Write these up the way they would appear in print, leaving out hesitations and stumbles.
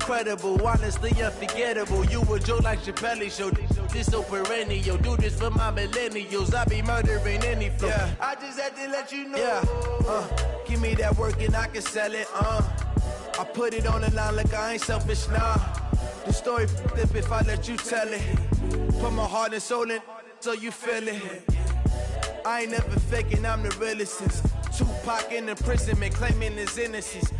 incredible, honestly unforgettable. You a joke like Chappelle Show. This so perennial. Do this for my millennials. I be murdering any flow. Yeah. I just had to let you know. Yeah. Give me that work and I can sell it. I put it on the line like I ain't selfish, nah. The story flip if I let you tell it. Put my heart and soul in so you feel it. I ain't never faking, I'm the realest since Tupac in imprisonment, claiming his innocence.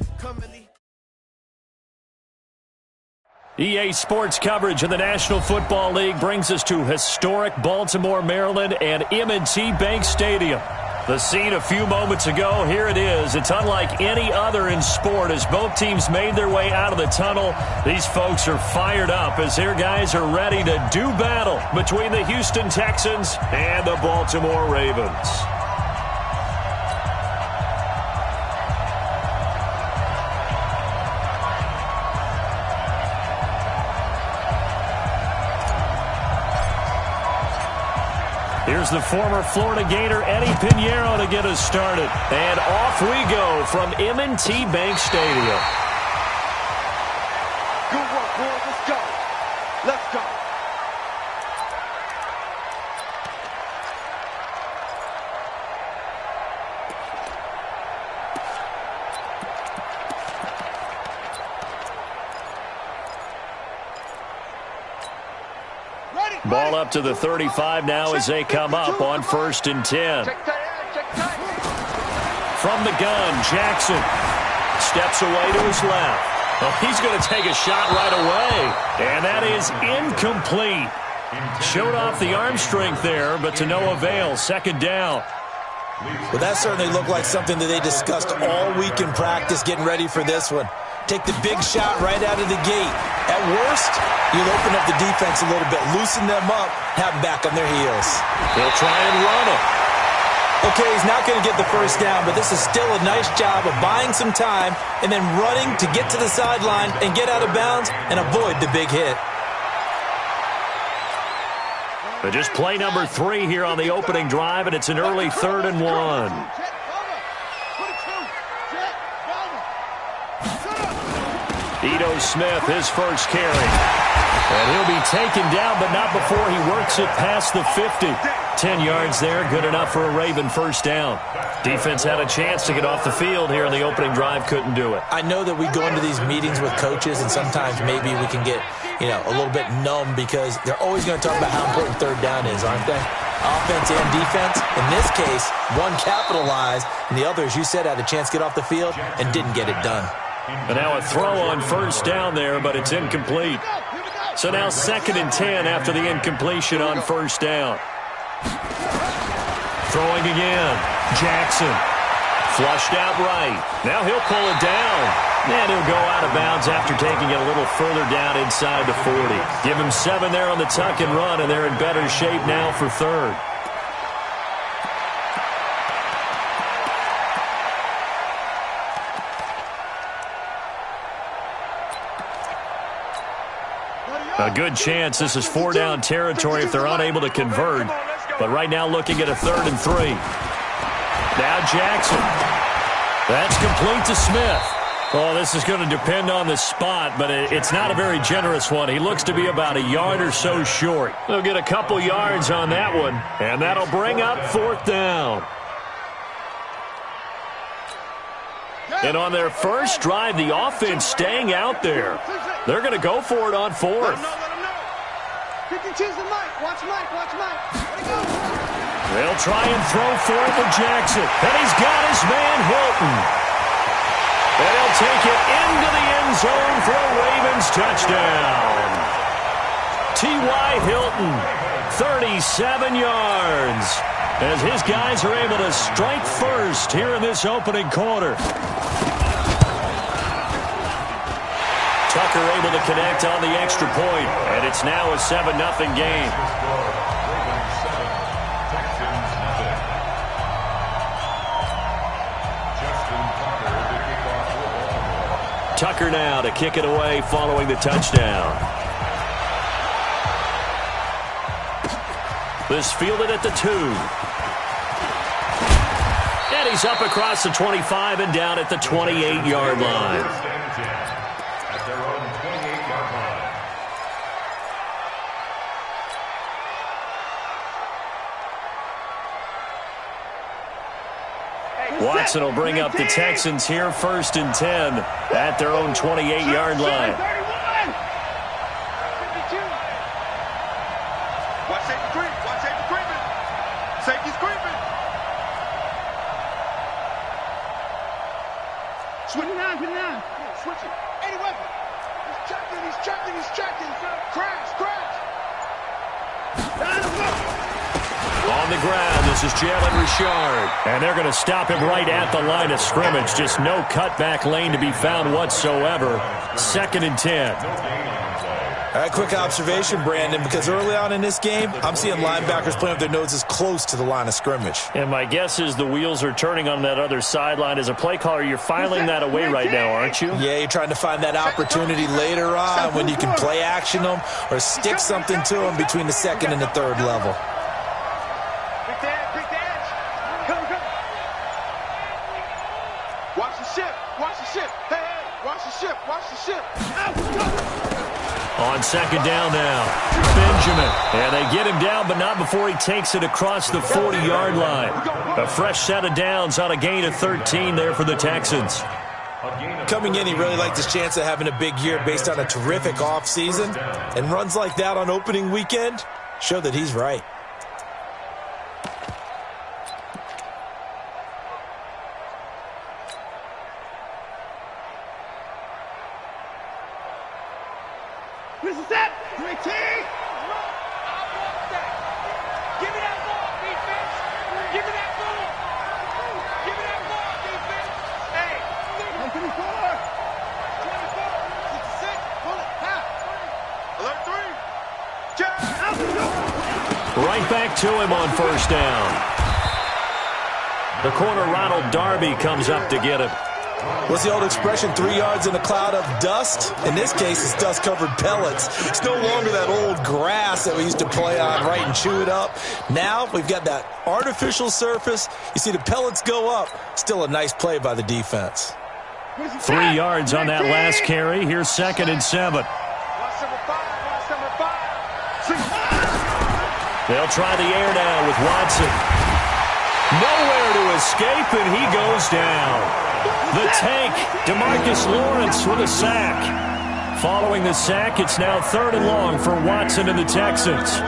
EA Sports coverage of the National Football League brings us to historic Baltimore, Maryland, and M&T Bank Stadium. The scene a few moments ago, here it is. It's unlike any other in sport as both teams made their way out of the tunnel. These folks are fired up as their guys are ready to do battle between the Houston Texans and the Baltimore Ravens. Here's the former Florida Gator Eddie Pinheiro to get us started. And off we go from M&T Bank Stadium. Good work, boys. Let's go. Let's go. Ball up to the 35 now as they come up on 1st and 10. From the gun, Jackson steps away to his left. Oh, he's going to take a shot right away, and that is incomplete. Showed off the arm strength there, but to no avail. 2nd down. Well, that certainly looked like something that they discussed all week in practice getting ready for this one. Take the big shot right out of the gate. At worst, you'll open up the defense a little bit, loosen them up, have them back on their heels. He'll try and run it. Okay, he's not going to get the first down, but this is still a nice job of buying some time and then running to get to the sideline and get out of bounds and avoid the big hit. But just play number 3 here on the opening drive, and it's an early 3rd and 1. Ito Smith, his first carry. And he'll be taken down, but not before he works it past the 50. 10 yards there, good enough for a Raven first down. Defense had a chance to get off the field here in the opening drive, couldn't do it. I know that we go into these meetings with coaches, and sometimes maybe we can get, a little bit numb because they're always going to talk about how important 3rd down is, aren't they? Offense and defense. In this case, one capitalized, and the other, as you said, had a chance to get off the field and didn't get it done. And now a throw on 1st down there, but it's incomplete. So now 2nd and 10 after the incompletion on 1st down. Throwing again. Jackson. Flushed out right. Now he'll pull it down. And he'll go out of bounds after taking it a little further down inside the 40. Give him 7 there on the tuck and run, and they're in better shape now for 3rd. A good chance this is 4-down territory if they're unable to convert. But right now looking at a 3rd and 3. Now Jackson. That's complete to Smith. Oh, this is going to depend on the spot, but it's not a very generous one. He looks to be about a yard or so short. They'll get a couple yards on that one, and that'll bring up 4th down. And on their first drive, the offense staying out there. They're going to go for it on 4th. They'll try and throw for it with Jackson. And he's got his man Hilton. And he'll take it into the end zone for a Ravens touchdown. T.Y. Hilton, 37 yards. As his guys are able to strike first here in this opening quarter. Tucker able to connect on the extra point, and it's now a 7-0 game. Tucker now to kick it away following the touchdown. This fielded at the 2. And he's up across the 25 and down at the 28-yard line. Watson will bring up the Texans here 1st and 10 at their own 28-yard line. Watch safety creep. Watch safety creeping. Safety's creeping. 29, 29. Switch it. 80 weapon. He's checking. Crash. On the ground, this is Jalen Richard. And they're going to stop him right at the line of scrimmage. Just no cutback lane to be found whatsoever. 2nd and 10. All right, quick observation, Brandon, because early on in this game, I'm seeing linebackers playing with their noses close to the line of scrimmage. And my guess is the wheels are turning on that other sideline. As a play caller, you're filing that away right now, aren't you? Yeah, you're trying to find that opportunity later on when you can play action them or stick something to them between the 2nd and the 3rd level. Watch the ship. Hey, watch the ship. On 2nd down now, Benjamin. And they get him down, but not before he takes it across the 40-yard line. A fresh set of downs on a gain of 13 there for the Texans. Coming in, he really liked his chance of having a big year based on a terrific offseason. And runs like that on opening weekend show that he's right. This is it. 3 T. Give me that ball, defense. Give me that ball. Give me that ball, defense. Hey. 124. 24. 66. Pull it. Half. 11-3. Right back to him on 1st down. The corner, Ronald Darby, comes up to get him. What's the old expression, 3 yards in a cloud of dust? In this case, it's dust-covered pellets. It's no longer that old grass that we used to play on, right, and chew it up. Now we've got that artificial surface. You see the pellets go up. Still a nice play by the defense. 3 yards on that last carry. Here's 2nd and 7. They'll try the air now with Watson. Nowhere to escape, and he goes down. The tank, DeMarcus Lawrence with a sack. Following the sack, it's now 3rd and long for Watson and the Texans.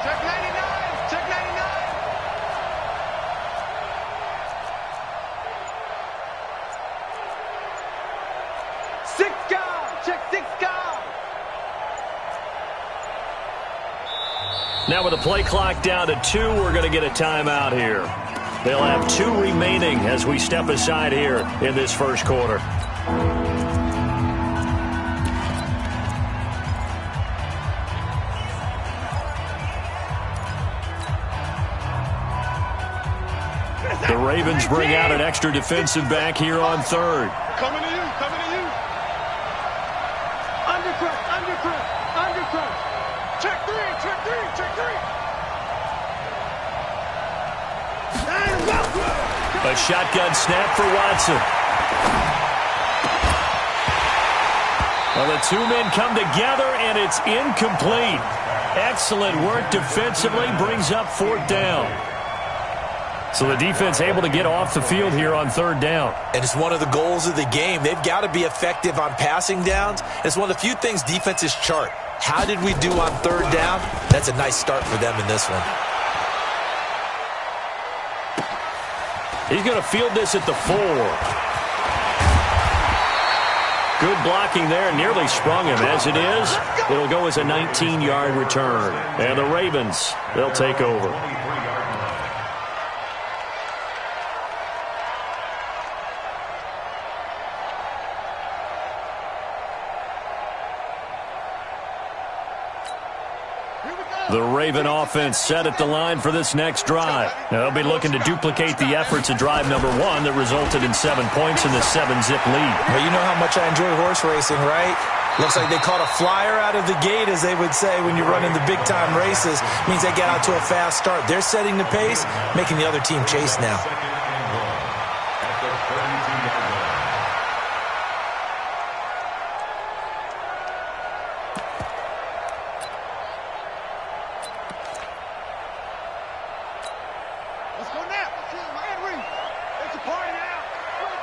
Check 99. Check 99. 6 guard. Check 6 guard. Now with the play clock down to 2, we're going to get a timeout here. They'll have 2 remaining as we step aside here in this 1st quarter. The Ravens bring out an extra defensive back here on 3rd. Coming to you. Undercrush. Check 3. A shotgun snap for Watson. Well, the 2 men come together, and it's incomplete. Excellent work defensively, brings up 4th down. So the defense able to get off the field here on 3rd down. And it's one of the goals of the game. They've got to be effective on passing downs. It's one of the few things defenses chart. How did we do on 3rd down? That's a nice start for them in this one. He's going to field this at the 4. Good blocking there, nearly sprung him. As it is, it'll go as a 19-yard return. And the Ravens, they'll take over. The Raven offense set at the line for this next drive. Now, they'll be looking to duplicate the efforts of drive number 1 that resulted in 7 points in the 7-zip lead. Well, you know how much I enjoy horse racing, right? Looks like they caught a flyer out of the gate, as they would say when you're running the big-time races. Means they get out to a fast start. They're setting the pace, making the other team chase now.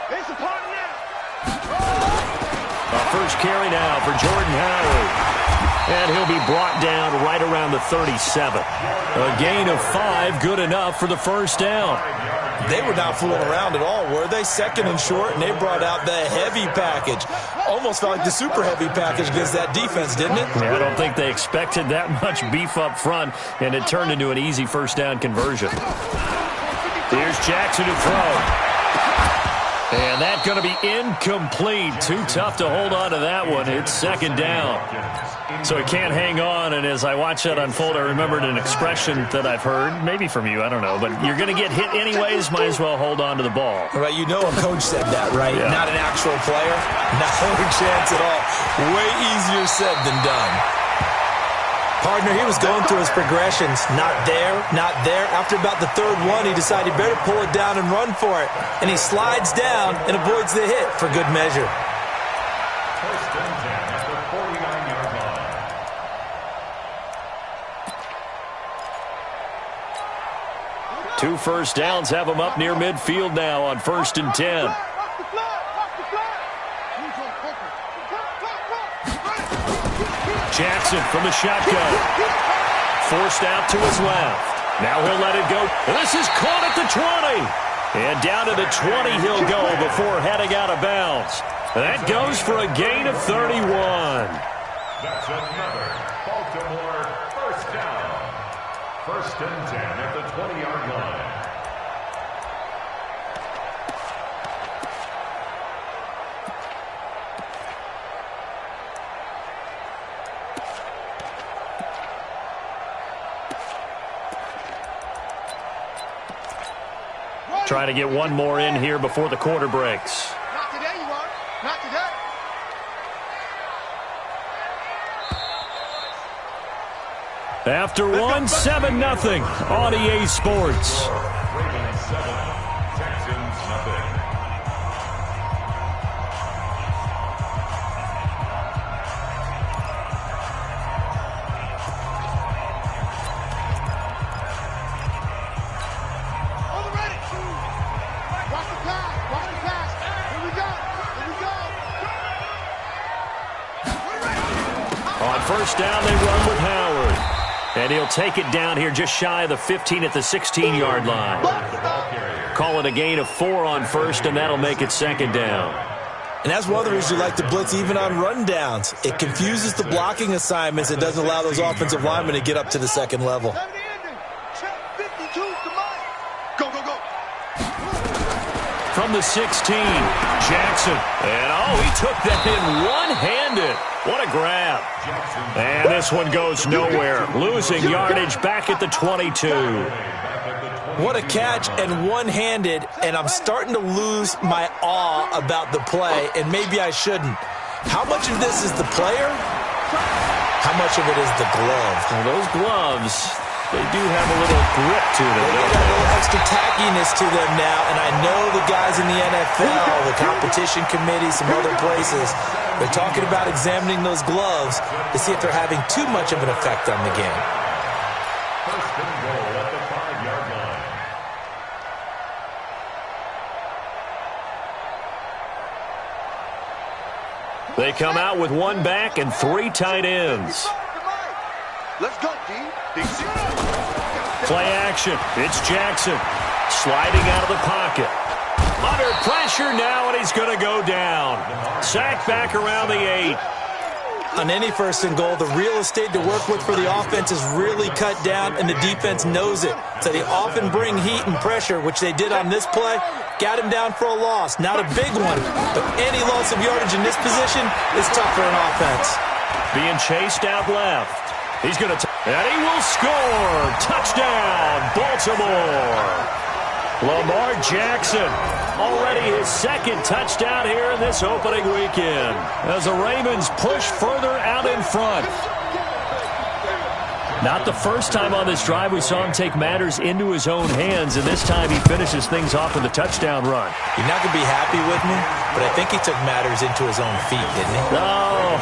It's a partner now. First carry now for Jordan Howard. And he'll be brought down right around the 37. A gain of 5, good enough for the first down. They were not fooling around at all, were they? Second and short, and they brought out the heavy package. Almost felt like the super heavy package against that defense, didn't it? Yeah, I don't think they expected that much beef up front, and it turned into an easy first down conversion. Here's Jackson to throw. And that's going to be incomplete. Too tough to hold on to that one. It's second down. So he can't hang on, and as I watch that unfold, I remembered an expression that I've heard, maybe from you, I don't know, but you're going to get hit anyways, might as well hold on to the ball. Right, you know a coach said that, right? Yeah. Not an actual player. Not a chance at all. Way easier said than done. Partner, he was going through his progressions. Not there, not there. After about the third one, he decided he better pull it down and run for it. And he slides down and avoids the hit for good measure. First and 10 at the 49-yard line. Two first downs have him up near midfield now on 1st and 10. Jackson from the shotgun. Forced out to his left. Now he'll let it go. This is caught at the 20. And down to the 20 he'll go before heading out of bounds. That goes for a gain of 31. That's another Baltimore first down. First and 10 at the 20-yard line. Try to get one more in here before the quarter breaks. Not today, you are. Not today. After one, 7-0 on EA Sports. Ravens 7, Texans nothing. First down, they run with Howard. And he'll take it down here just shy of the 15 at the 16-yard line. Call it a gain of 4 on first, and that'll make it second down. And that's one of the reasons you like to blitz even on rundowns. It confuses the blocking assignments and doesn't allow those offensive linemen to get up to the second level. From the 16, Jackson. And, he took that in one-handed. What a grab. And this one goes nowhere. Losing yardage back at the 22. What a catch and one-handed, and I'm starting to lose my awe about the play, and maybe I shouldn't. How much of this is the player? How much of it is the glove? Well, those gloves, they do have a little grip to them. They got a little extra tackiness to them now, and I know the guys in the NFL, the competition committee, some other places, they're talking about examining those gloves to see if they're having too much of an effect on the game. First and goal at the 5-yard line. They come out with one back and 3 tight ends. Let's go, D. Play action. It's Jackson sliding out of the pocket. Under pressure now, and he's going to go down. Sacked back around the 8. On any first and goal, the real estate to work with for the offense is really cut down, and the defense knows it. So they often bring heat and pressure, which they did on this play. Got him down for a loss. Not a big one, but any loss of yardage in this position is tough for an offense. Being chased out left. He's going to, and he will score. Touchdown, Baltimore. Lamar Jackson, already his second touchdown here in this opening weekend, as the Ravens push further out in front. Not the first time on this drive we saw him take matters into his own hands, and this time he finishes things off with a touchdown run. You're not going to be happy with me, but I think he took matters into his own feet, didn't he? Oh,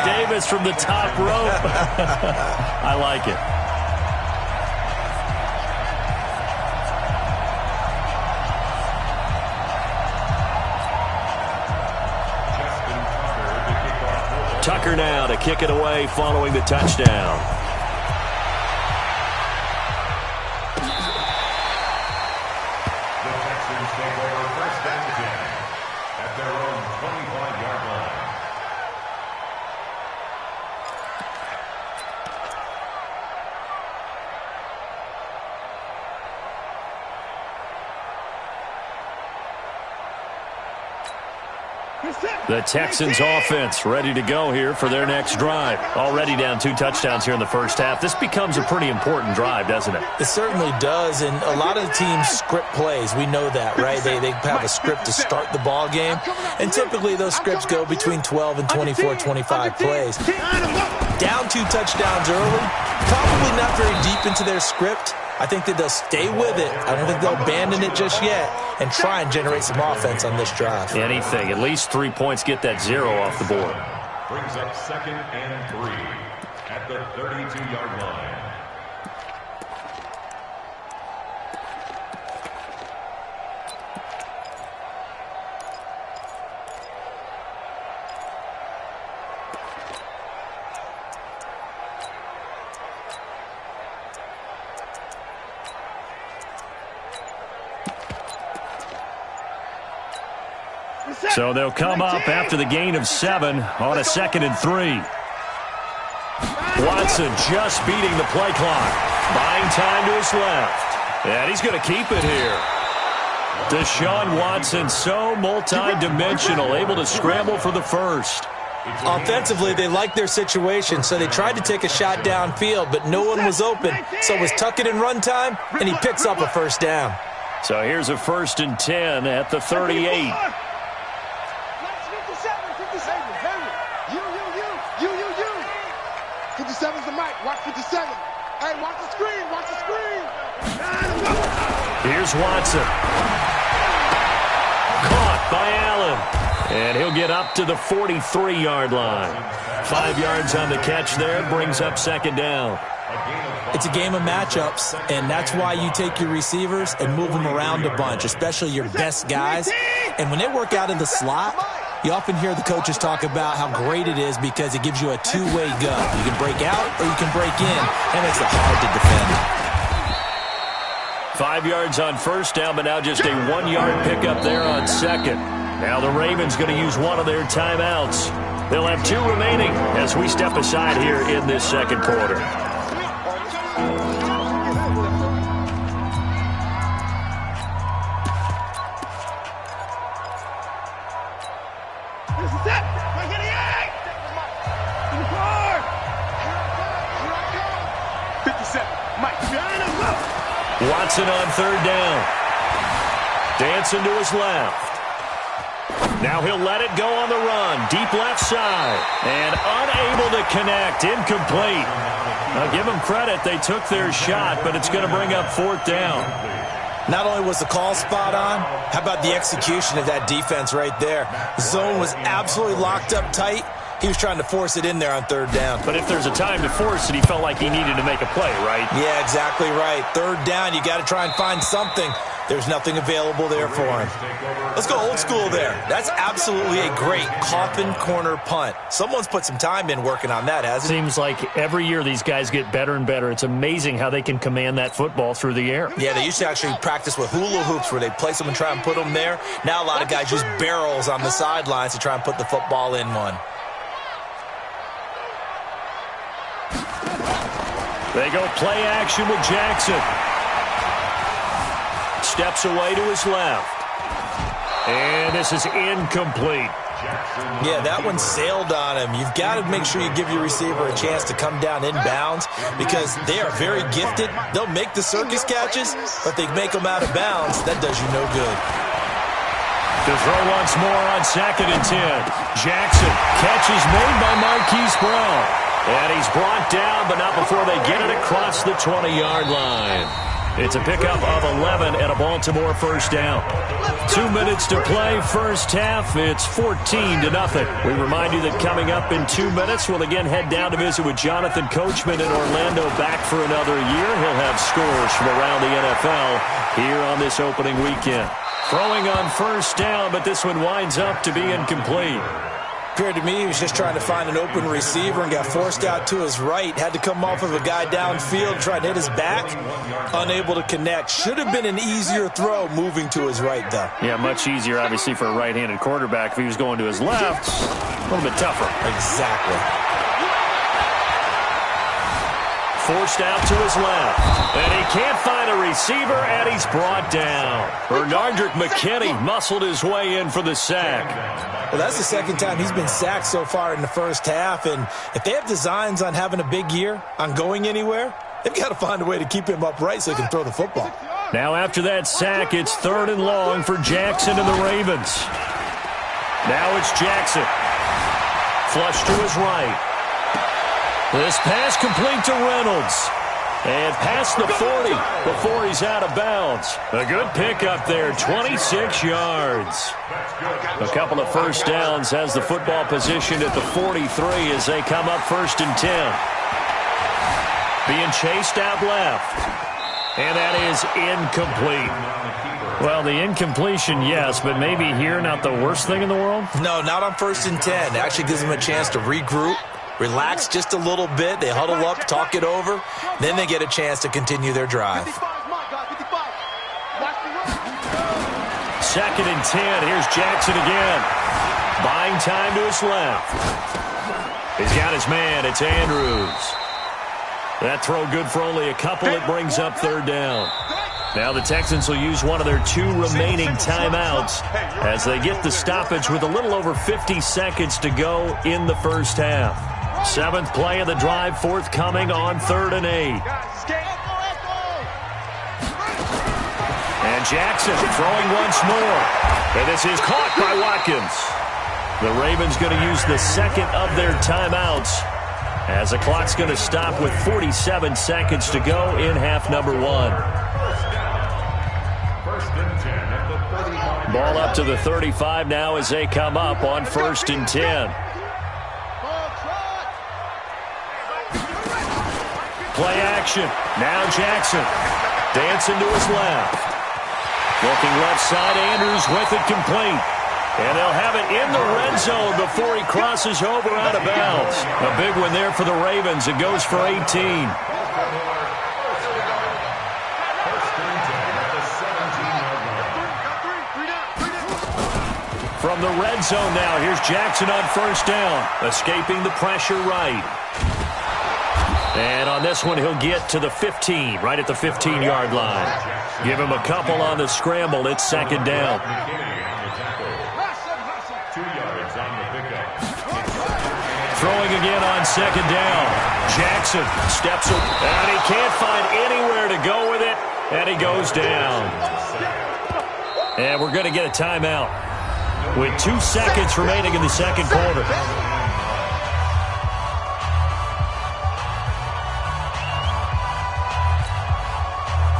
Davis from the top rope. I like it. Tucker now to kick it away following the touchdown. The Texans take over first and 10 at their own 25-yard line. The Texans offense ready to go here for their next drive. Already down 2 touchdowns here in the first half. This becomes a pretty important drive, doesn't it? It certainly does, and a lot of the teams script plays. We know that, right? They have a script to start the ball game, and typically those scripts go between 12 and 24, 25 plays. Down 2 touchdowns early, probably not very deep into their script. I think that they'll stay with it. I don't think they'll abandon it just yet and try and generate some offense on this drive. Anything. At least 3 points, get that 0 off the board. Brings up 2nd and 3 at the 32-yard line. So they'll come up after the gain of 7 on a 2nd and 3. Watson just beating the play clock. Buying time to his left. And he's going to keep it here. Deshaun Watson, so multi-dimensional, able to scramble for the first. Offensively, they like their situation, so they tried to take a shot downfield, but no one was open. So it was tuck it in run time, and he picks up a first down. So here's a 1st and 10 at the 38. 57's the mic. Watch 57. Hey, watch the screen. Watch the screen. Here's Watson. Caught by Allen. And he'll get up to the 43-yard line. 5 yards on the catch there. Brings up 2nd down. It's a game of matchups, and that's why you take your receivers and move them around a bunch, especially your best guys. And when they work out in the slot, you often hear the coaches talk about how great it is because it gives you a two-way go. You can break out or you can break in. That makes it hard to defend. 5 yards on 1st down, but now just a 1-yard pickup there on 2nd. Now the Ravens going to use one of their timeouts. They'll have 2 remaining as we step aside here in this 2nd quarter. Watson on 3rd down. Dancing to his left. Now he'll let it go on the run. Deep left side. And unable to connect. Incomplete. Now give them credit. They took their shot, but it's going to bring up 4th down. Not only was the call spot on, how about the execution of that defense right there? The zone was absolutely locked up tight. He was trying to force it in there on 3rd down. But if there's a time to force it, he felt like he needed to make a play, right? Yeah, exactly right. 3rd down, you got to try and find something. There's nothing available there for him. Let's go old school there. That's absolutely a great coffin corner punt. Someone's put some time in working on that, hasn't it? Seems like every year these guys get better and better. It's amazing how they can command that football through the air. Yeah, they used to actually practice with hula hoops where they place them and try and put them there. Now a lot of guys use barrels on the sidelines to try and put the football in one. They go play action with Jackson. Steps away to his left. And this is incomplete. Yeah, that one sailed on him. You've got to make sure you give your receiver a chance to come down inbounds because they are very gifted. They'll make the circus catches, but they make them out of bounds. That does you no good. To throw once more on 2nd and 10. Jackson, catch is made by Marquise Brown. And he's brought down, but not before they get it across the 20-yard line. It's a pickup of 11 and a Baltimore 1st down. 2 minutes to play, first half. It's 14-0. We remind you that coming up in 2 minutes, we'll again head down to visit with Jonathan Coachman in Orlando, back for another year. He'll have scores from around the NFL here on this opening weekend. Throwing on 1st down, but this one winds up to be incomplete. appeared to me he was just trying to find an open receiver and got forced out to his right. Had to come off of a guy downfield, trying to hit his back. Unable to connect. Should have been an easier throw moving to his right, though. Yeah, much easier, obviously, for a right-handed quarterback. If he was going to his left, a little bit tougher. Exactly. Forced out to his left. And he can't find a receiver, and he's brought down. Bernardrick McKinney muscled his way in for the sack. Well, that's the second time he's been sacked so far in the first half. And if they have designs on having a big year, on going anywhere, they've got to find a way to keep him upright so he can throw the football. Now after that sack, it's 3rd and long for Jackson and the Ravens. Now it's Jackson. Flush to his right. This pass complete to Reynolds. And past the 40 before he's out of bounds. A good pickup there, 26 yards. A couple of first downs has the football position at the 43 as they come up 1st and 10. Being chased out left. And that is incomplete. Well, the incompletion, yes, but maybe here not the worst thing in the world? No, not on 1st and 10. It actually gives them a chance to regroup, relax just a little bit. They huddle up, talk it over. Then they get a chance to continue their drive. 2nd and 10. Here's Jackson again. Buying time to his left. He's got his man. It's Andrews. That throw good for only a couple. It brings up 3rd down. Now the Texans will use one of their 2 remaining timeouts as they get the stoppage with a little over 50 seconds to go in the first half. 7th play of the drive forthcoming on 3rd and 8. And Jackson throwing once more. And this is caught by Watkins. The Ravens going to use the 2nd of their timeouts as the clock's going to stop with 47 seconds to go in half number 1. Ball up to the 35 now as they come up on 1st and 10. Play action. Now Jackson. Dancing to his left. Looking left side, Andrews with it complete. And they'll have it in the red zone before he crosses over out of bounds. A big one there for the Ravens. It goes for 18. From the red zone now, here's Jackson on 1st down. Escaping the pressure right. And on this one, he'll get to the 15, right at the 15-yard line. Give him a couple on the scramble. It's 2nd down. 2 yards on the pickup. Throwing again on 2nd down. Jackson steps up, and he can't find anywhere to go with it, and he goes down. And we're going to get a timeout with 2 seconds remaining in the 2nd quarter.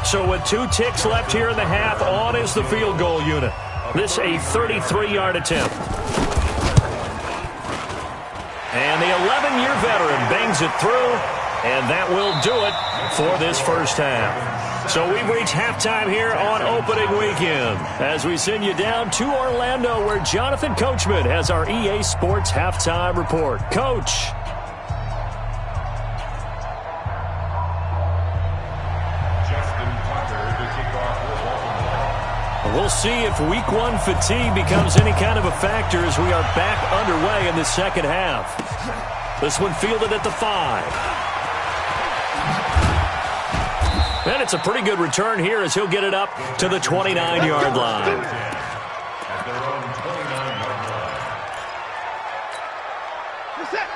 So with 2 ticks left here in the half, on is the field goal unit. This a 33-yard attempt. And the 11-year veteran bangs it through, and that will do it for this first half. So we've reached halftime here on opening weekend as we send you down to Orlando where Jonathan Coachman has our EA Sports halftime report. Coach. We'll see if week 1 fatigue becomes any kind of a factor as we are back underway in the second half. This one fielded at the 5. And it's a pretty good return here as he'll get it up to the 29-yard line.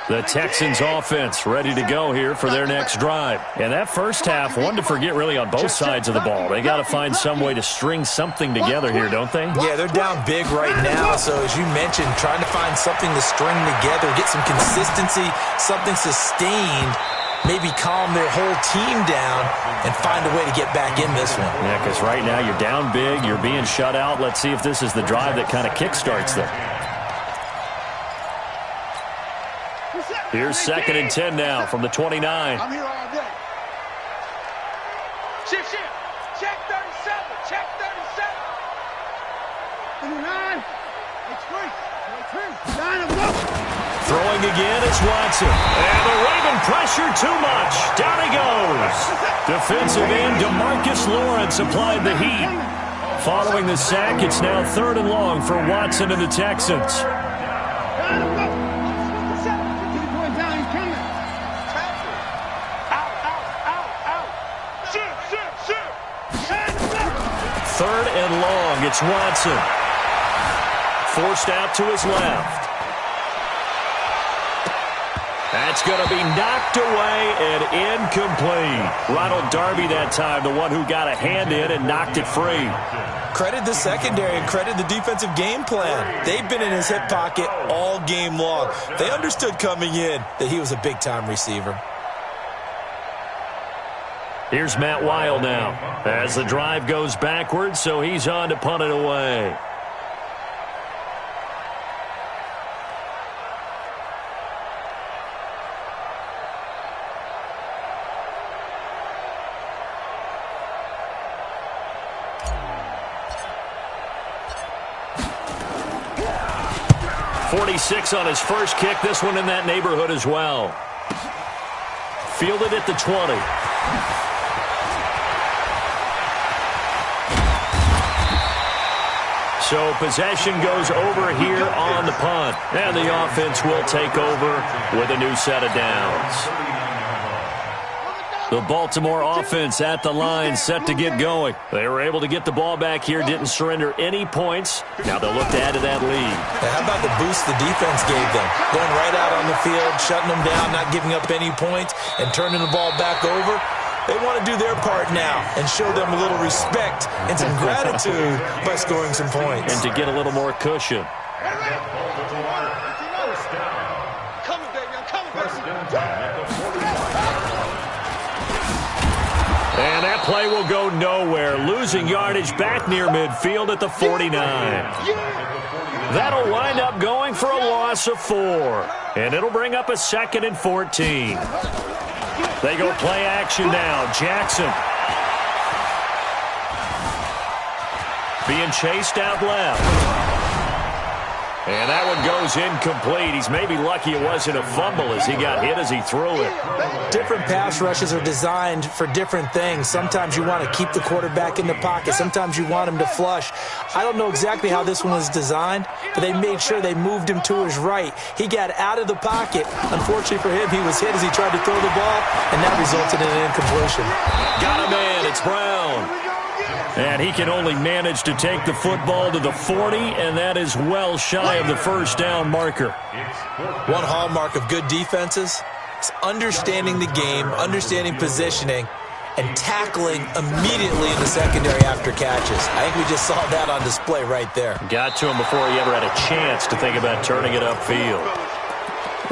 The Texans offense ready to go here for their next drive. And that first half, one to forget really on both sides of the ball. They got to find some way to string something together here, don't they? Yeah, they're down big right now. So as you mentioned, trying to find something to string together, get some consistency, something sustained, maybe calm their whole team down and find a way to get back in this one. Yeah, because right now you're down big, you're being shut out. Let's see if this is the drive that kind of kickstarts them. Here's 2nd and 10 now from the 29. I'm here all day. Shift. Check 37. Check 37. 29. It's free. Line them up. Throwing again is Watson. And the Raven pressure too much. Down he goes. Defensive end DeMarcus Lawrence applied the heat. Following the sack, it's now 3rd and long for Watson and the Texans. Third and long, it's Watson. Forced out to his left. That's going to be knocked away and incomplete. Ronald Darby that time, the one who got a hand in and knocked it free. Credit the secondary and credit the defensive game plan. They've been in his hip pocket all game long. They understood coming in that he was a big-time receiver. Here's Matt Weil now as the drive goes backwards, so he's on to punt it away. .46 on his first kick. This one in that neighborhood as well. Fielded at the 20. So possession goes over here on the punt. And the offense will take over with a new set of downs. The Baltimore offense at the line set to get going. They were able to get the ball back here, didn't surrender any points. Now they'll look to add to that lead. How about the boost the defense gave them? Going right out on the field, shutting them down, not giving up any points, and turning the ball back over. They want to do their part now and show them a little respect and some gratitude by scoring some points. And to get a little more cushion. And that play will go nowhere. Losing yardage back near midfield at the 49. That'll wind up going for a loss of 4. And it'll bring up a 2nd and 14. They go play action now. Jackson. Being chased out left. And that one goes incomplete. He's maybe lucky it wasn't a fumble as he got hit as he threw it. Different pass rushes are designed for different things. Sometimes you want to keep the quarterback in the pocket. Sometimes you want him to flush. I don't know exactly how this one was designed, but they made sure they moved him to his right. He got out of the pocket. Unfortunately for him, he was hit as he tried to throw the ball, and that resulted in an incompletion. Got a man. It's Brown. And he can only manage to take the football to the 40, and that is well shy of the first down marker. One hallmark of good defenses is understanding the game, understanding positioning, and tackling immediately in the secondary after catches. I think we just saw that on display right there. Got to him before he ever had a chance to think about turning it upfield.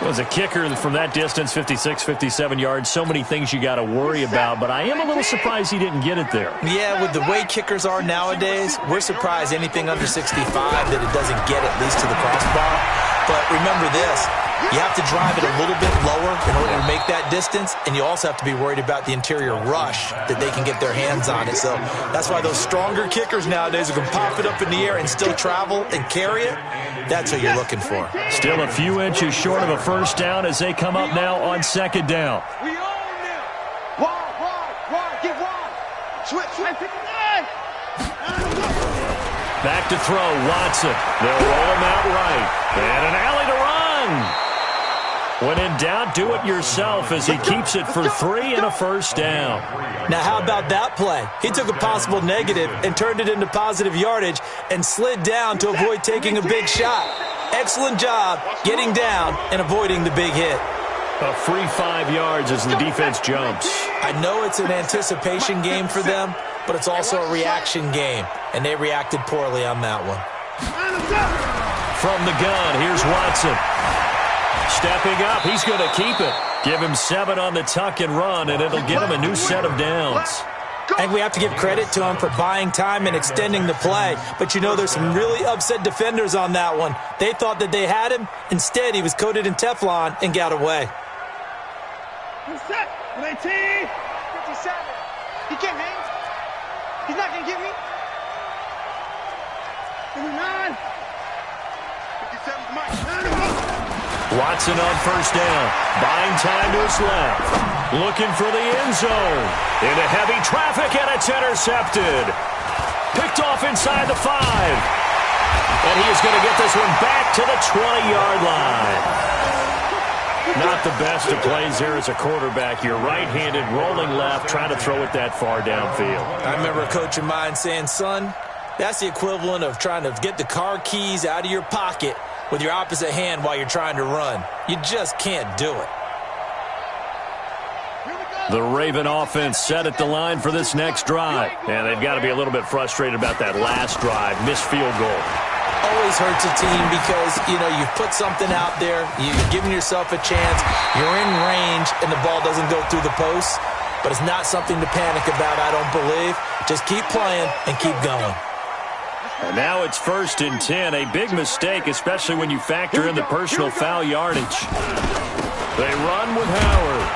Was a kicker from that distance, 56, 57 yards. So many things you got to worry about, but I am a little surprised he didn't get it there. Yeah, with the way kickers are nowadays, we're surprised anything under 65 that it doesn't get at least to the crossbar. But remember this, you have to drive it a little bit lower in order to make that distance, and you also have to be worried about the interior rush that they can get their hands on it. So that's why those stronger kickers nowadays who can pop it up in the air and still travel and carry it, that's what you're looking for. Still a few inches short of a first down as they come up now on 2nd down. We own them. Wide, get wide. Switch. Back to throw, Watson. They'll roll him out right. And an alley to run. When in doubt, do it yourself as he keeps it for 3 and a first down. Now, how about that play? He took a possible negative and turned it into positive yardage and slid down to avoid taking a big shot. Excellent job getting down and avoiding the big hit. A free 5 yards as the defense jumps. I know it's an anticipation game for them, but it's also a reaction game, and they reacted poorly on that one. From the gun, here's Watson. Stepping up, he's going to keep it. Give him 7 on the tuck and run, and it'll get him a new set of downs. And we have to give credit to him for buying time and extending the play. But you know, there's some really upset defenders on that one. They thought that they had him. Instead, he was coated in Teflon and got away. Set. 19. 57. He can't hang. He's not going to get me. 59. 57 Mike. Watson on first down. Buying time to his left. Looking for the end zone. Into heavy traffic, and it's intercepted. Picked off inside the 5. And he is going to get this one back to the 20-yard line. Not the best of plays there as a quarterback. You're right-handed, rolling left, trying to throw it that far downfield. I remember a coach of mine saying, son, that's the equivalent of trying to get the car keys out of your pocket with your opposite hand while you're trying to run. You just can't do it. The Raven offense set at the line for this next drive. And they've got to be a little bit frustrated about that last drive. Missed field goal. Always hurts a team because, you've put something out there. You're giving yourself a chance. You're in range, and the ball doesn't go through the posts. But it's not something to panic about, I don't believe. Just keep playing and keep going. And now it's 1st and 10. A big mistake, especially when you factor in the personal foul yardage. They run with Howard.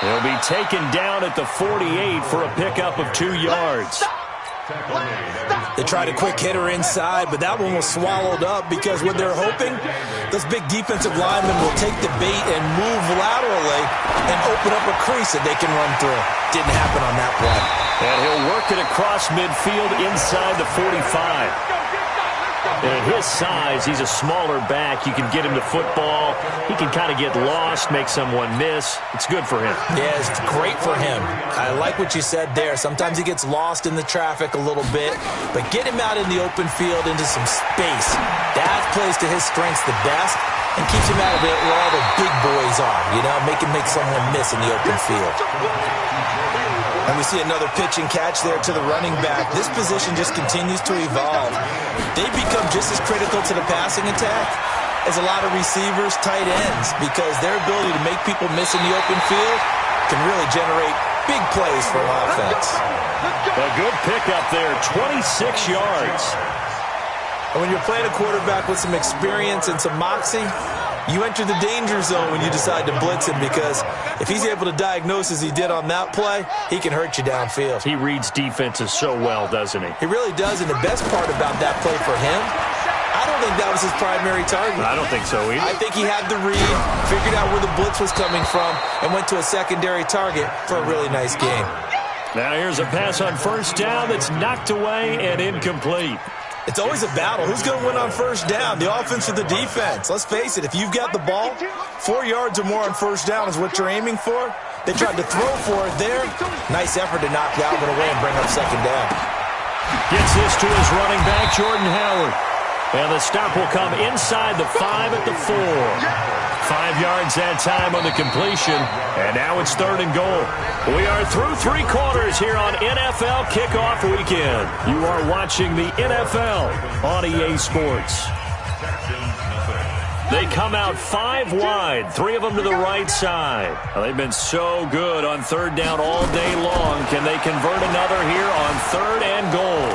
He'll be taken down at the 48 for a pickup of 2 yards. They tried a quick hitter inside, but that one was swallowed up because what they're hoping, those big defensive linemen will take the bait and move laterally and open up a crease that they can run through. Didn't happen on that play. And he'll work it across midfield inside the 45. And at his size, he's a smaller back. You can get him to football. He can kind of get lost, make someone miss. It's good for him. Yeah, it's great for him. I like what you said there. Sometimes he gets lost in the traffic a little bit, but get him out in the open field into some space. That plays to his strengths the best and keeps him out of it where all the big boys are, make him make someone miss in the open field. And we see another pitch and catch there to the running back. This position just continues to evolve. They become just as critical to the passing attack as a lot of receivers, tight ends, because their ability to make people miss in the open field can really generate big plays for an offense. A good pickup there, 26 yards. And when you're playing a quarterback with some experience and some moxie, you enter the danger zone when you decide to blitz him, because if he's able to diagnose as he did on that play, he can hurt you downfield. He reads defenses so well, doesn't he? He really does, and the best part about that play for him, I don't think that was his primary target. I don't think so either. I think he had the read, figured out where the blitz was coming from, and went to a secondary target for a really nice game. Now here's a pass on first down that's knocked away and incomplete. It's always a battle. Who's going to win on first down, the offense or the defense? Let's face it, if you've got the ball, 4 yards or more on first down is what you're aiming for. They tried to throw for it there. Nice effort to knock Alvin away and bring up second down. Gets this to his running back, Jordan Howard. And the stop will come inside the 5 at the 4. 5 yards that time on the completion. And now it's 3rd and goal. We are through 3 quarters here on NFL Kickoff Weekend. You are watching the NFL on EA Sports. They come out 5 wide, 3 of them to the right side. Well, they've been so good on 3rd down all day long. Can they convert another here on 3rd and goal?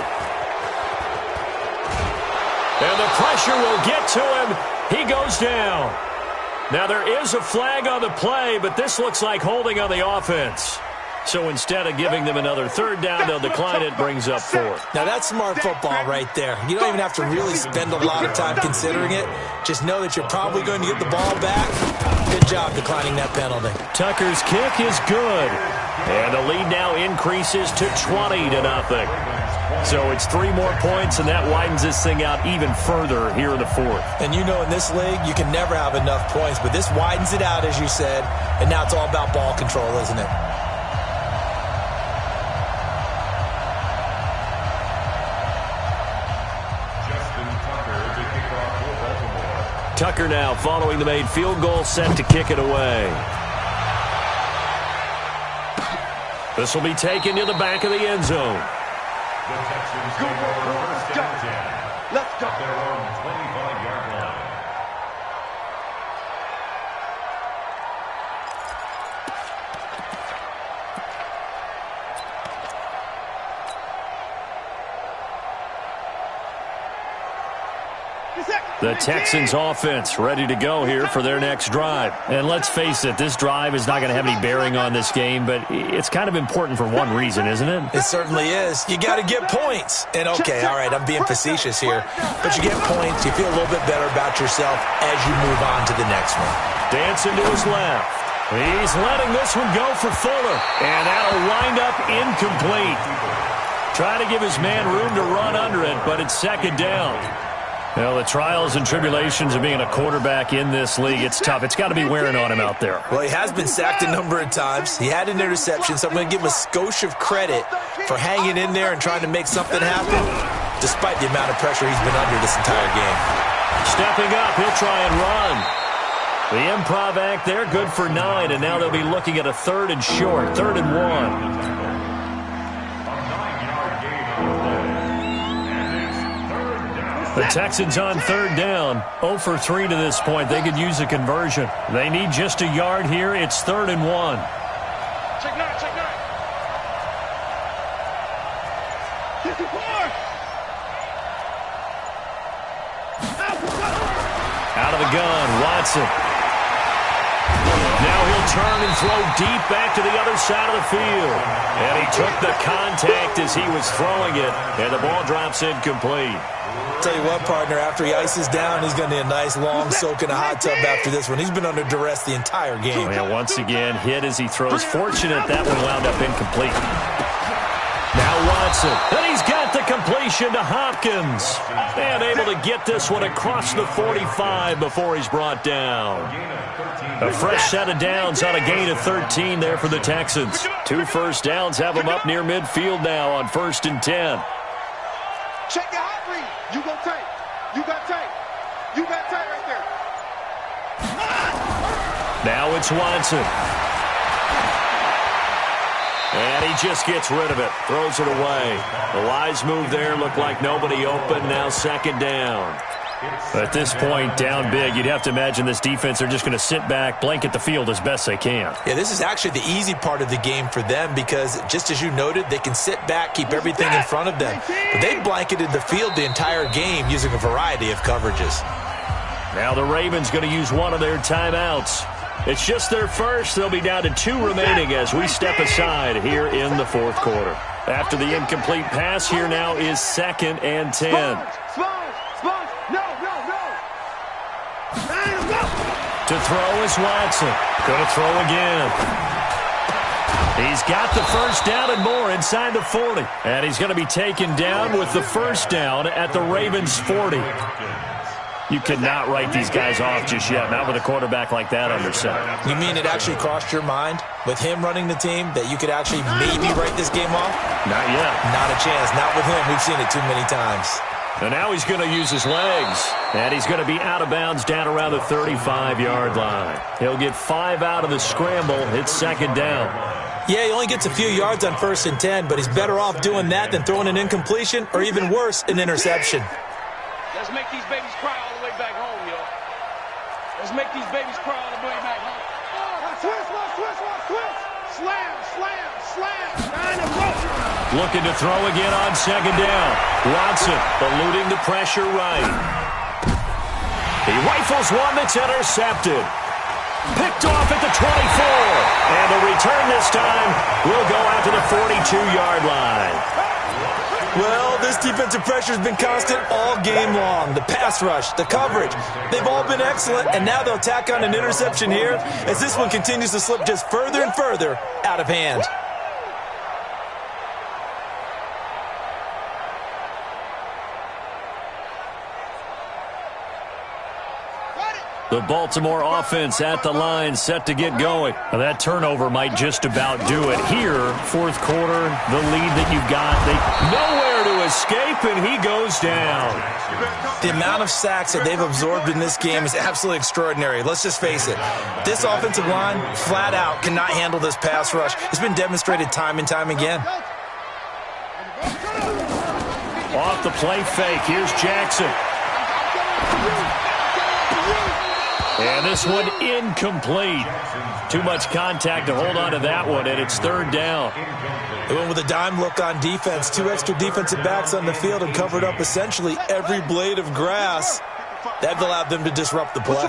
And the pressure will get to him. He goes down. Now, there is a flag on the play, but this looks like holding on the offense. So instead of giving them another 3rd down, they'll decline it, brings up 4th. Now, that's smart football right there. You don't even have to really spend a lot of time considering it. Just know that you're probably going to get the ball back. Good job declining that penalty. Tucker's kick is good. And the lead now increases to 20-0. So it's 3 more points, and that widens this thing out even further here in the 4th. And in this league, you can never have enough points, but this widens it out, as you said, and now it's all about ball control, isn't it? Tucker now following the made field goal, set to kick it away. This will be taken to the back of the end zone. The Texans go first and 10. Let's go. Their own 25-yard line. Second. The Texans offense ready to go here for their next drive. And let's face it, this drive is not going to have any bearing on this game, but it's kind of important for one reason, isn't it? It certainly is. You got to get points. And okay, all right, I'm being facetious here, but you get points, you feel a little bit better about yourself as you move on to the next one. Dancing to his left. He's letting this one go for Fuller, and that'll wind up incomplete. Trying to give his man room to run under it, but it's second down. Well, the trials and tribulations of being a quarterback in this league, it's tough. It's got to be wearing on him out there. Well, he has been sacked a number of times. He had an interception, so I'm going to give him a skosh of credit for hanging in there and trying to make something happen, despite the amount of pressure he's been under this entire game. Stepping up, he'll try and run. The improv act there, good for 9, and now they'll be looking at a 3rd and short, 3rd and 1. The Texans on 3rd down, 0 for 3 to this point. They could use a conversion. They need just a yard here. It's 3rd and 1. Check 9, check 9. 54. Out of the gun, Watson. Now he'll turn and throw deep back to the other side of the field. And he took the contact as he was throwing it, and the ball drops incomplete. Tell you what, partner, after he ices down, he's going to need a nice long soak in a hot tub after this one. He's been under duress the entire game. And once again, hit as he throws. Fortunate that one wound up incomplete. Now Watson, and he's got the completion to Hopkins. And able to get this one across the 45 before he's brought down. A fresh set of downs on a gain of 13 there for the Texans. 2 first downs have them up near midfield now on 1st and 10. Check your hot read. You go tight. You got tight. You got tight right there. Now it's Watson. And he just gets rid of it. Throws it away. The wise move there. Looked like nobody open. Now 2nd down. At this point, down big, you'd have to imagine this defense are just going to sit back, blanket the field as best they can. Yeah, this is actually the easy part of the game for them because, just as you noted, they can sit back, keep everything in front of them. But they blanketed the field the entire game using a variety of coverages. Now the Ravens going to use one of their timeouts. It's just their first. They'll be down to 2 remaining as we step aside here in the 4th quarter. After the incomplete pass, here now is 2nd and 10. To throw is Watson. Going to throw again. He's got the first down and more inside the 40. And he's going to be taken down with the first down at the Ravens' 40. You cannot write these guys off just yet, not with a quarterback like that under center. You mean it actually crossed your mind with him running the team that you could actually maybe write this game off? Not yet. Not a chance. Not with him. We've seen it too many times. And now he's going to use his legs. And he's going to be out of bounds down around the 35-yard line. He'll get 5 out of the scramble. It's 2nd down. Yeah, he only gets a few yards on 1st and 10, but he's better off doing that than throwing an incompletion or even worse, an interception. Let's make these babies cry all the way back home, yo. Let's make these babies cry all the way back home. Twist. Slam. Looking to throw again on 2nd down. Watson eluding the pressure right. He rifles one that's intercepted. Picked off at the 24. And the return this time will go out to the 42-yard line. Well, this defensive pressure has been constant all game long. The pass rush, the coverage, they've all been excellent, and now they'll tack on an interception here as this one continues to slip just further and further out of hand. The Baltimore offense at the line, set to get going. Now that turnover might just about do it. Here, 4th quarter, the lead that you've got, nowhere to escape, and he goes down. The amount of sacks that they've absorbed in this game is absolutely extraordinary. Let's just face it. This offensive line, flat out, cannot handle this pass rush. It's been demonstrated time and time again. Off the play fake, here's Jackson. And this one incomplete. Too much contact to hold on to that one, and it's 3rd down. They went with a dime look on defense. 2 extra defensive backs on the field and covered up essentially every blade of grass. That allowed them to disrupt the play.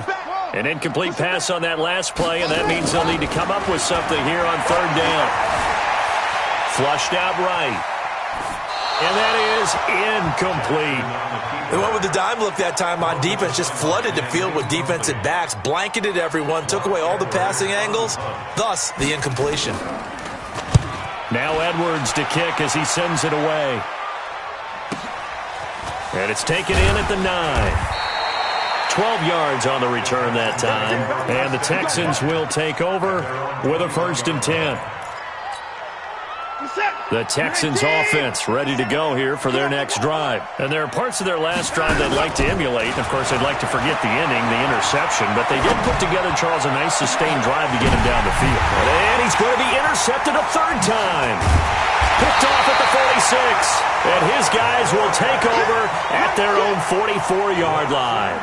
An incomplete pass on that last play, and that means they'll need to come up with something here on third down. Flushed out right. And that is incomplete. They went with the dime look that time on defense, just flooded the field with defensive backs, blanketed everyone, took away all the passing angles, thus the incompletion. Now Edwards to kick as he sends it away. And it's taken in at the 9. 12 yards on the return that time. And the Texans will take over with a 1st and 10. The Texans offense ready to go here for their next drive. And there are parts of their last drive they'd like to emulate. And, of course, they'd like to forget the inning, the interception. But they did put together, Charles, a nice sustained drive to get him down the field. And he's going to be intercepted a 3rd time. Picked off at the 46. And his guys will take over at their own 44-yard line.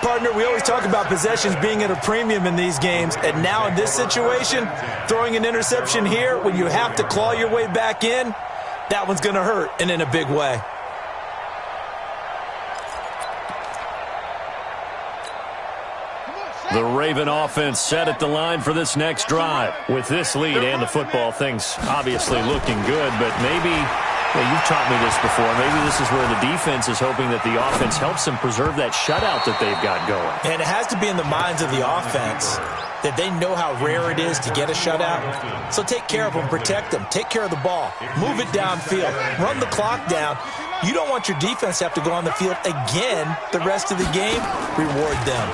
Partner, we always talk about possessions being at a premium in these games, and now in this situation, throwing an interception here when you have to claw your way back in, that one's going to hurt, and in a big way. The Raven offense set at the line for this next drive. With this lead and the football, things obviously looking good, but maybe... Well, you've taught me this before. Maybe this is where the defense is hoping that the offense helps them preserve that shutout that they've got going. And it has to be in the minds of the offense that they know how rare it is to get a shutout. So take care of them, protect them, take care of the ball, move it downfield, run the clock down. You don't want your defense to have to go on the field again the rest of the game. Reward them.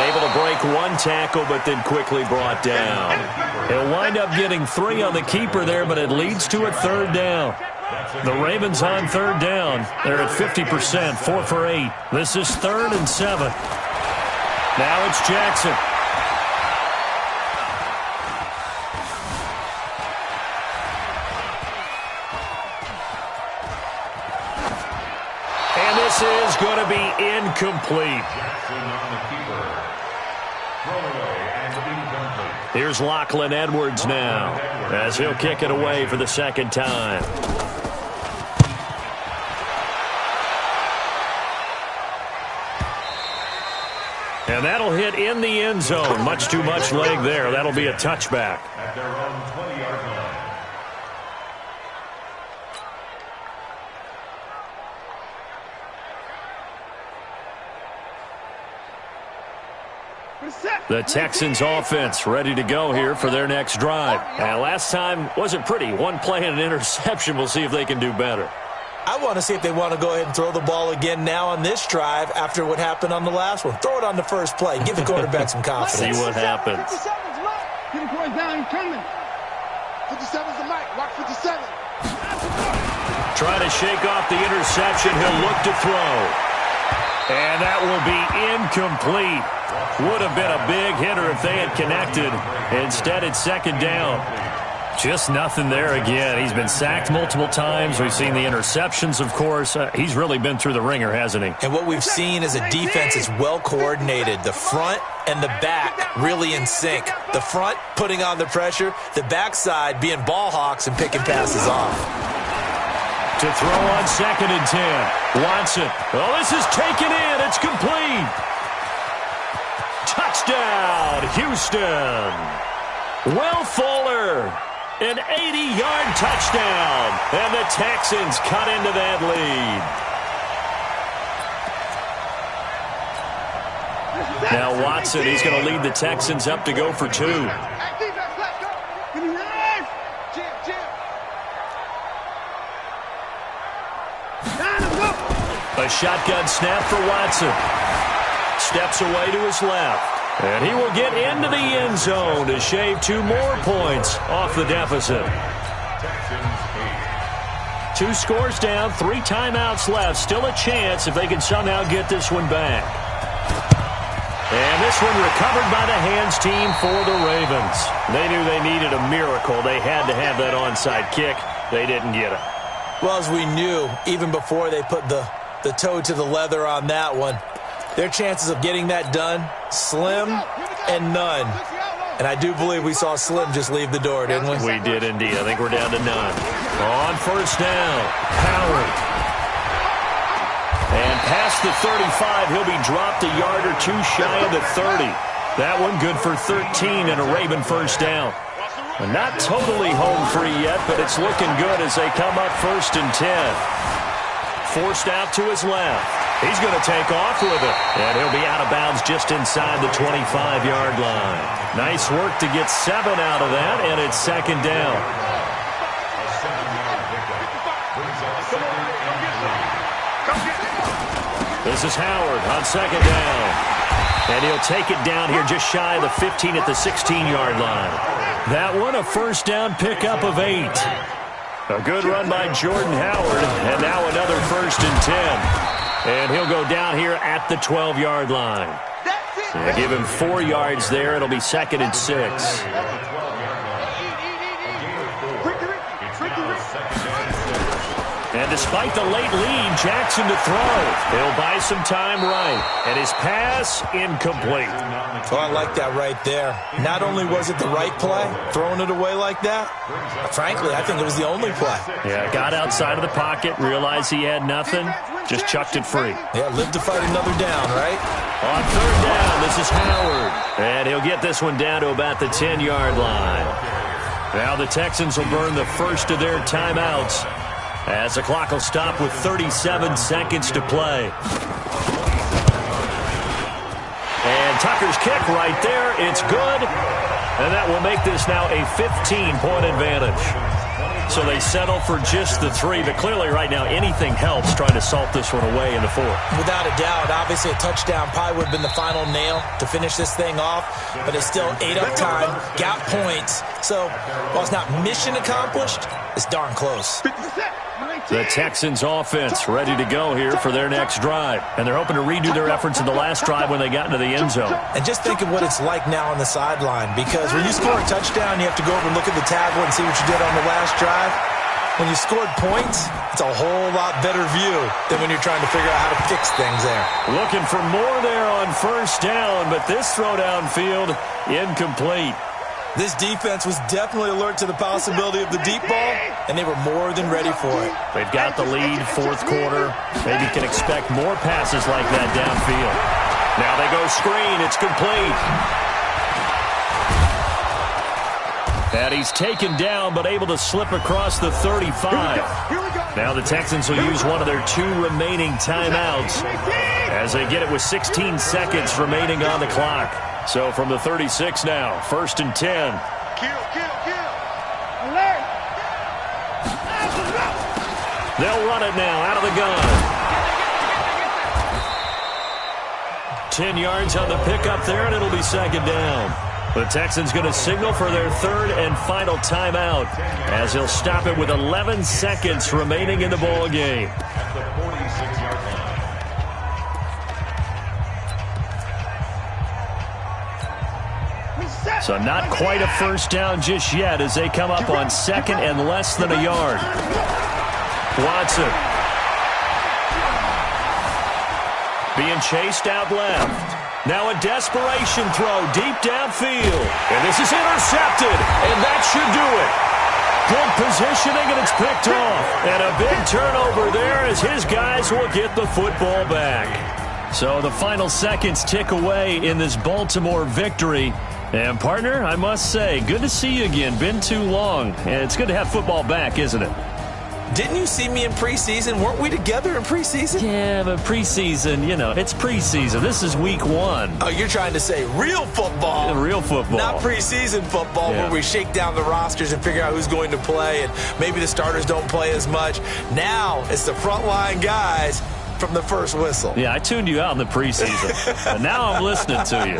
Able to break one tackle, but then quickly brought down. He'll wind up getting 3 on the keeper there, but it leads to a 3rd down. The Ravens on 3rd down. They're at 50%, 4 for 8. This is 3rd and 7. Now it's Jackson. And this is going to be incomplete. Here's Lachlan Edwards now as he'll kick it away for the 2nd time. And that'll hit in the end zone. Much too much leg there. That'll be a touchback. At their own 20-yard line. The Texans offense ready to go here for their next drive. And last time wasn't pretty. One play and an interception. We'll see if they can do better. I want to see if they want to go ahead and throw the ball again now on this drive after what happened on the last one. Throw it on the first play. Give the quarterback some confidence. See what happens. 57's Mike. Get him point down. He's coming. 57's the Mike. Watch 57. Trying to shake off the interception. He'll look to throw. And that will be incomplete. Would have been a big hitter if they had connected. Instead, it's 2nd down. Just nothing there again. He's been sacked multiple times. We've seen the interceptions, of course. He's really been through the ringer, hasn't he? And what we've seen is a defense that's well coordinated. The front and the back really in sync. The front putting on the pressure. The backside being ball hawks and picking passes off. To throw on 2nd and 10. Watson. Oh, this is taken in. It's complete. Touchdown, Houston. Will Fuller, an 80-yard touchdown, and the Texans cut into that lead. Now Watson, he's going to lead the Texans up to go for 2. A shotgun snap for Watson. Steps away to his left. And he will get into the end zone to shave 2 more points off the deficit. 2 scores down, 3 timeouts left. Still a chance if they can somehow get this one back. And this one recovered by the hands team for the Ravens. They knew they needed a miracle. They had to have that onside kick. They didn't get it. Well, as we knew, even before they put the toe to the leather on that one, their chances of getting that done, slim and none. And I do believe we saw Slim just leave the door, didn't we? We did indeed. I think we're down to none. On first down, Howard. And past the 35, he'll be dropped a yard or two shy of the 30. That one good for 13 and a Raven first down. Not totally home free yet, but it's looking good as they come up first and 10. Forced out to his left. He's going to take off with it. And he'll be out of bounds just inside the 25-yard line. Nice work to get 7 out of that, and it's second down. This is Howard on second down. And he'll take it down here just shy of the 15 at the 16-yard line. That one a first down pickup of 8. A good run by Jordan Howard. And now another first and 10. And he'll go down here at the 12-yard line. They give him 4 yards there. It'll be second and 6. And despite the late lead, Jackson to throw. He'll buy some time right. And his pass incomplete. Oh, I like that right there. Not only was it the right play, throwing it away like that, frankly, I think it was the only play. Yeah, got outside of the pocket, realized he had nothing, just chucked it free. Yeah, live to fight another down, right? On third down, this is Howard. And he'll get this one down to about the 10-yard line. Now the Texans will burn the first of their timeouts, as the clock will stop with 37 seconds to play. And Tucker's kick right there. It's good. And that will make this now a 15-point advantage. So they settle for just the 3. But clearly right now anything helps trying to salt this one away in the 4th. Without a doubt. Obviously a touchdown probably would have been the final nail to finish this thing off. But it's still ate up time. Got points. So while it's not mission accomplished, it's darn close. The Texans offense ready to go here for their next drive. And they're hoping to redo their efforts in the last drive when they got into the end zone. And just think of what it's like now on the sideline. Because when you score a touchdown, you have to go over and look at the tablet and see what you did on the last drive. When you scored points, it's a whole lot better view than when you're trying to figure out how to fix things there. Looking for more there on first down, but this throw downfield incomplete. This defense was definitely alert to the possibility of the deep ball, and they were more than ready for it. They've got the lead, 4th quarter. Maybe can expect more passes like that downfield. Now they go screen. It's complete. And he's taken down, but able to slip across the 35. Now the Texans will use one of their 2 remaining timeouts as they get it with 16 seconds remaining on the clock. So from the 36 now, first and 10. Alert! They'll run it now out of the gun. 10 yards on the pickup there, and it'll be second down. The Texans going to signal for their 3rd and final timeout as he'll stop it with 11 seconds remaining in the ball game. So not quite a first down just yet as they come up on 2nd and less than a yard. Watson being chased out left. Now a desperation throw deep downfield. And this is intercepted, and that should do it. Good positioning, and it's picked off. And a big turnover there as his guys will get the football back. So the final seconds tick away in this Baltimore victory. And, partner, I must say, good to see you again. Been too long. And it's good to have football back, isn't it? Didn't you see me in preseason? Weren't we together in preseason? Yeah, but preseason, you know, it's preseason. This is week 1. Oh, you're trying to say real football. Real football. Not preseason football where we shake down the rosters and figure out who's going to play, and maybe the starters don't play as much. Now it's the frontline guys from the first whistle. Yeah, I tuned you out in the preseason. And now I'm listening to you.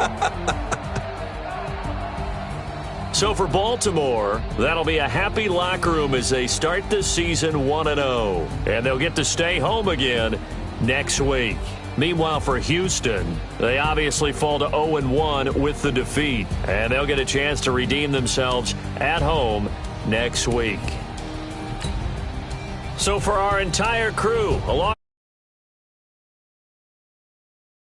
So for Baltimore, that'll be a happy locker room as they start the season 1-0. And they'll get to stay home again next week. Meanwhile, for Houston, they obviously fall to 0-1 with the defeat. And they'll get a chance to redeem themselves at home next week. So for our entire crew, along